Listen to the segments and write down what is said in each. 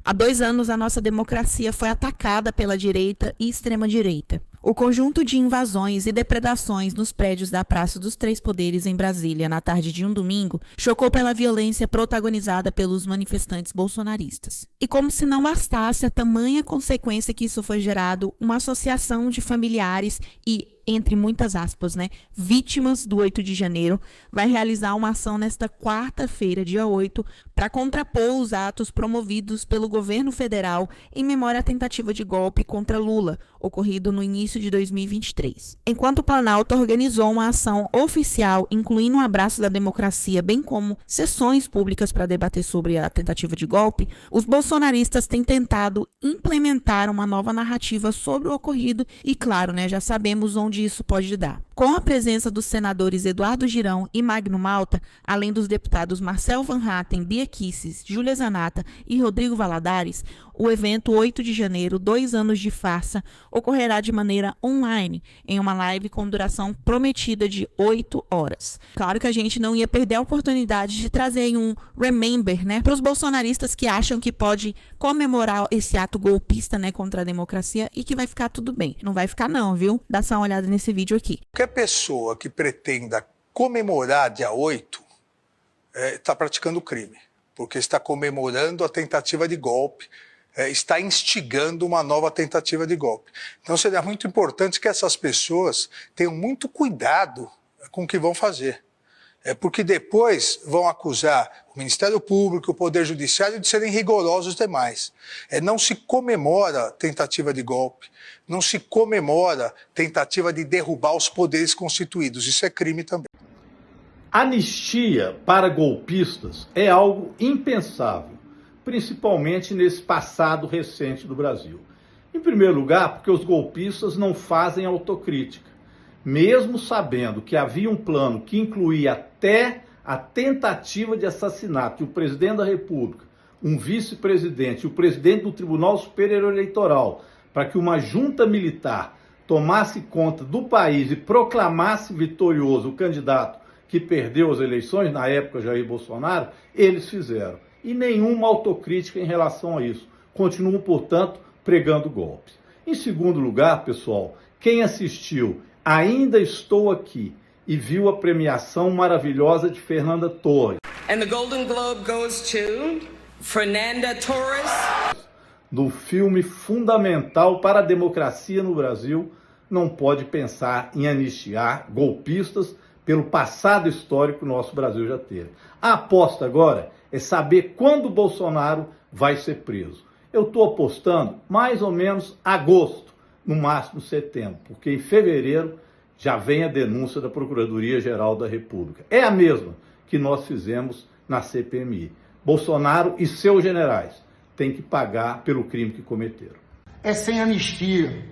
Há 2 anos, a nossa democracia foi atacada pela direita e extrema-direita. O conjunto de invasões e depredações nos prédios da Praça dos Três Poderes em Brasília na tarde de um domingo chocou pela violência protagonizada pelos manifestantes bolsonaristas. E como se não bastasse a tamanha consequência que isso foi gerado, uma associação de familiares e, entre muitas aspas, vítimas do 8 de janeiro, vai realizar uma ação nesta quarta-feira, dia 8, para contrapor os atos promovidos pelo governo federal em memória à tentativa de golpe contra Lula, ocorrido no início de 2023. Enquanto o Planalto organizou uma ação oficial, incluindo um abraço da democracia, bem como sessões públicas para debater sobre a tentativa de golpe, os bolsonaristas têm tentado implementar uma nova narrativa sobre o ocorrido e, claro, já sabemos onde isso pode dar. Com a presença dos senadores Eduardo Girão e Magno Malta, além dos deputados Marcel Van Hatten, Bia Kicis, Júlia Zanatta e Rodrigo Valadares, o evento 8 de janeiro, 2 anos de farsa, ocorrerá de maneira online, em uma live com duração prometida de 8 horas. Claro que a gente não ia perder a oportunidade de trazer um remember, para os bolsonaristas que acham que pode comemorar esse ato golpista, contra a democracia e que vai ficar tudo bem. Não vai ficar não, viu? Dá só uma olhada nesse vídeo aqui. Qualquer pessoa que pretenda comemorar dia 8 está praticando crime, porque está comemorando a tentativa de golpe, está instigando uma nova tentativa de golpe. Então seria muito importante que essas pessoas tenham muito cuidado com o que vão fazer. Porque depois vão acusar o Ministério Público, o Poder Judiciário de serem rigorosos demais. Não se comemora tentativa de golpe, não se comemora tentativa de derrubar os poderes constituídos. Isso é crime também. Anistia para golpistas é algo impensável, principalmente nesse passado recente do Brasil. Em primeiro lugar, porque os golpistas não fazem autocrítica. Mesmo sabendo que havia um plano que incluía até a tentativa de assassinato de um presidente da República, um vice-presidente e o presidente do Tribunal Superior Eleitoral, para que uma junta militar tomasse conta do país e proclamasse vitorioso o candidato que perdeu as eleições, na época Jair Bolsonaro, eles fizeram. E nenhuma autocrítica em relação a isso. Continuam, portanto, pregando golpes. Em segundo lugar, pessoal, quem assistiu Ainda Estou Aqui e viu a premiação maravilhosa de Fernanda Torres. And the Golden Globe goes to Fernanda Torres. Do filme fundamental para a democracia no Brasil, não pode pensar em anistiar golpistas pelo passado histórico que o nosso Brasil já teve. A aposta agora é saber quando Bolsonaro vai ser preso. Eu estou apostando mais ou menos agosto, no máximo setembro, porque em fevereiro já vem a denúncia da Procuradoria-Geral da República. É a mesma que nós fizemos na CPMI. Bolsonaro e seus generais têm que pagar pelo crime que cometeram. É sem anistia.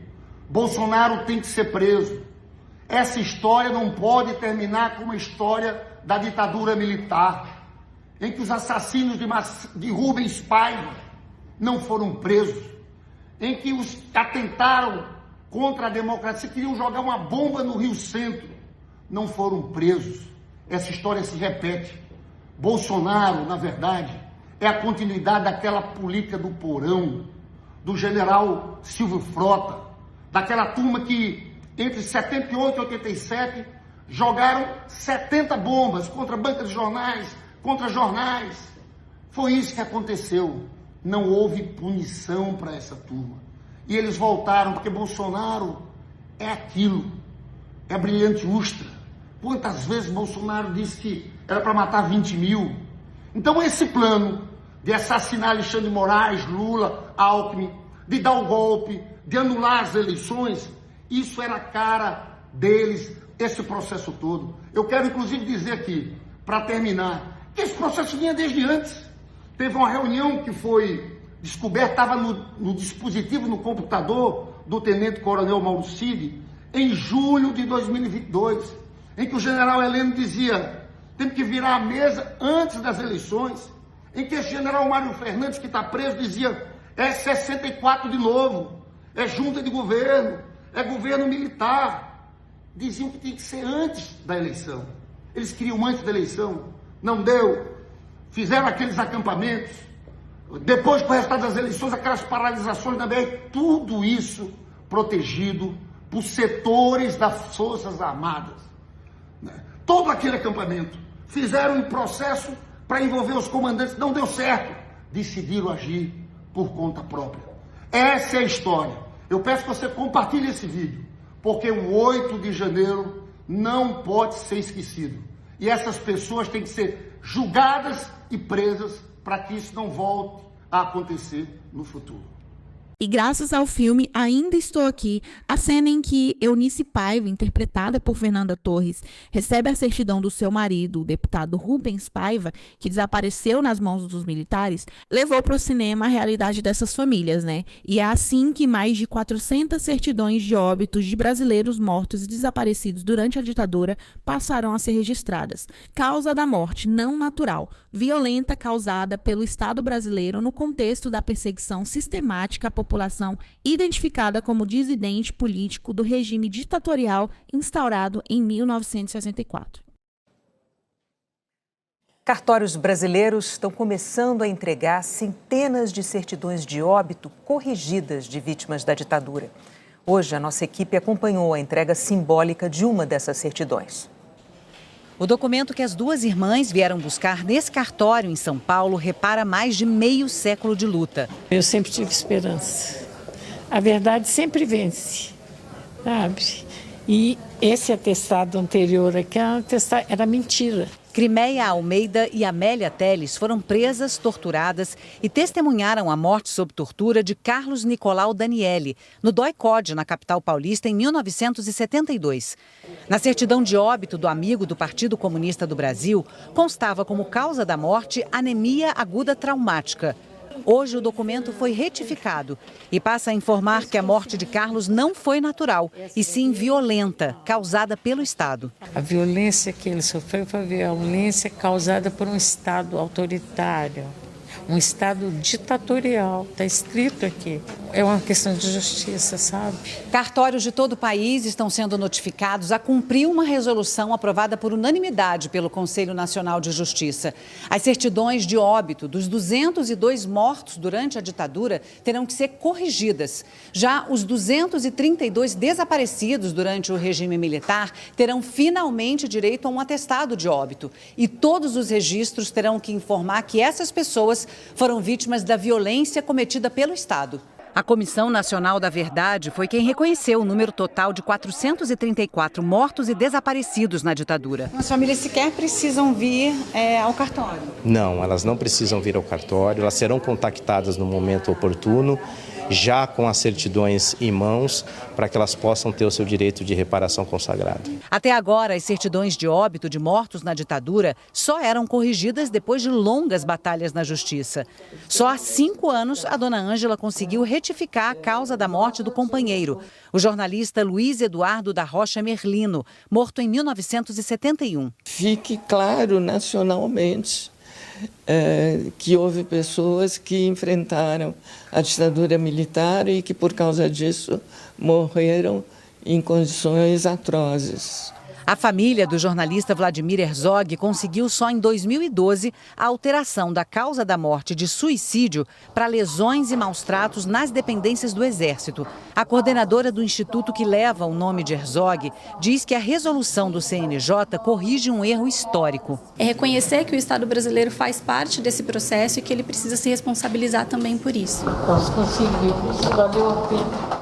Bolsonaro tem que ser preso. Essa história não pode terminar como a história da ditadura militar, em que os assassinos de Rubens Paiva não foram presos, em que os que atentaram contra a democracia, queriam jogar uma bomba no Rio Centro, não foram presos. Essa história se repete. Bolsonaro, na verdade, é a continuidade daquela política do porão, do general Silvio Frota, daquela turma que, entre 78 e 87, jogaram 70 bombas contra bancas de jornais, contra jornais. Foi isso que aconteceu. Não houve punição para essa turma. E eles voltaram, porque Bolsonaro é aquilo, é a brilhante Ustra. Quantas vezes Bolsonaro disse que era para matar 20 mil? Então esse plano de assassinar Alexandre de Moraes, Lula, Alckmin, de dar o golpe, de anular as eleições, isso era a cara deles, esse processo todo. Eu quero inclusive dizer aqui, para terminar, que esse processo vinha desde antes. Teve uma reunião que foi descoberta, estava no dispositivo, no computador do tenente-coronel Mauro Cid, em julho de 2022, em que o general Heleno dizia, temos que virar a mesa antes das eleições, em que esse general Mário Fernandes, que está preso, dizia, é 64 de novo, é junta de governo, é governo militar. Diziam que tinha que ser antes da eleição. Eles queriam antes da eleição, não deu. Fizeram aqueles acampamentos, depois com o resultado das eleições, aquelas paralisações da BR, tudo isso protegido por setores das Forças Armadas. Todo aquele acampamento. Fizeram um processo para envolver os comandantes, não deu certo. Decidiram agir por conta própria. Essa é a história. Eu peço que você compartilhe esse vídeo, porque o 8 de janeiro não pode ser esquecido. E essas pessoas têm que ser julgadas e presas para que isso não volte a acontecer no futuro. E graças ao filme Ainda Estou Aqui, a cena em que Eunice Paiva, interpretada por Fernanda Torres, recebe a certidão do seu marido, o deputado Rubens Paiva, que desapareceu nas mãos dos militares, levou para o cinema a realidade dessas famílias, né? E é assim que mais de 400 certidões de óbitos de brasileiros mortos e desaparecidos durante a ditadura passaram a ser registradas. Causa da morte não natural, violenta causada pelo Estado brasileiro no contexto da perseguição sistemática à população identificada como dissidente político do regime ditatorial instaurado em 1964. Cartórios brasileiros estão começando a entregar centenas de certidões de óbito corrigidas de vítimas da ditadura. Hoje, a nossa equipe acompanhou a entrega simbólica de uma dessas certidões. O documento que as duas irmãs vieram buscar nesse cartório em São Paulo repara mais de meio século de luta. Eu sempre tive esperança. A verdade sempre vence, sabe? E esse atestado anterior aqui era mentira. Crimeia Almeida e Amélia Teles foram presas, torturadas e testemunharam a morte sob tortura de Carlos Nicolau Daniele, no DOI-CODE, na capital paulista, em 1972. Na certidão de óbito do amigo do Partido Comunista do Brasil, constava como causa da morte anemia aguda traumática. Hoje o documento foi retificado e passa a informar que a morte de Carlos não foi natural, e sim violenta, causada pelo Estado. A violência que ele sofreu foi a violência causada por um Estado autoritário, um Estado ditatorial. Está escrito aqui. É uma questão de justiça, sabe? Cartórios de todo o país estão sendo notificados a cumprir uma resolução aprovada por unanimidade pelo Conselho Nacional de Justiça. As certidões de óbito dos 202 mortos durante a ditadura terão que ser corrigidas. Já os 232 desaparecidos durante o regime militar terão finalmente direito a um atestado de óbito. E todos os registros terão que informar que essas pessoas foram vítimas da violência cometida pelo Estado. A Comissão Nacional da Verdade foi quem reconheceu o número total de 434 mortos e desaparecidos na ditadura. As famílias sequer precisam vir ao cartório? Não, elas não precisam vir ao cartório, elas serão contactadas no momento oportuno, já com as certidões em mãos, para que elas possam ter o seu direito de reparação consagrado. Até agora, as certidões de óbito de mortos na ditadura só eram corrigidas depois de longas batalhas na justiça. Só há 5 anos, a dona Ângela conseguiu retificar a causa da morte do companheiro, o jornalista Luiz Eduardo da Rocha Merlino, morto em 1971. Fique claro nacionalmente que houve pessoas que enfrentaram a ditadura militar e que, por causa disso, morreram em condições atrozes. A família do jornalista Vladimir Herzog conseguiu só em 2012 a alteração da causa da morte de suicídio para lesões e maus-tratos nas dependências do Exército. A coordenadora do instituto que leva o nome de Herzog diz que a resolução do CNJ corrige um erro histórico. É reconhecer que o Estado brasileiro faz parte desse processo e que ele precisa se responsabilizar também por isso. Nós conseguimos, valeu a pena.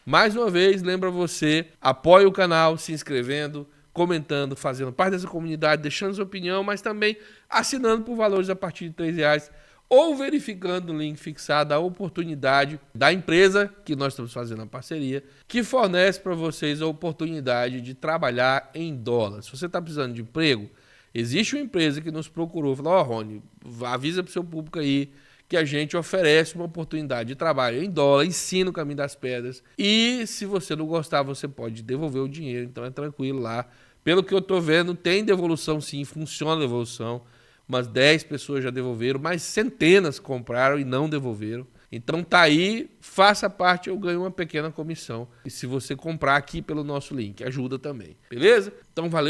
Mais uma vez, lembra você, apoie o canal se inscrevendo, comentando, fazendo parte dessa comunidade, deixando sua opinião, mas também assinando por valores a partir de R$3 ou verificando o link fixado, a oportunidade da empresa que nós estamos fazendo a parceria, que fornece para vocês a oportunidade de trabalhar em dólar. Se você está precisando de emprego, existe uma empresa que nos procurou, falou, Rony, avisa para o seu público aí, que a gente oferece uma oportunidade de trabalho em dólar, ensina o caminho das pedras. E se você não gostar, você pode devolver o dinheiro, então é tranquilo lá. Pelo que eu estou vendo, tem devolução sim, funciona a devolução. Umas 10 pessoas já devolveram, mas centenas compraram e não devolveram. Então tá aí, faça parte, eu ganho uma pequena comissão. E se você comprar aqui pelo nosso link, ajuda também. Beleza? Então valeu.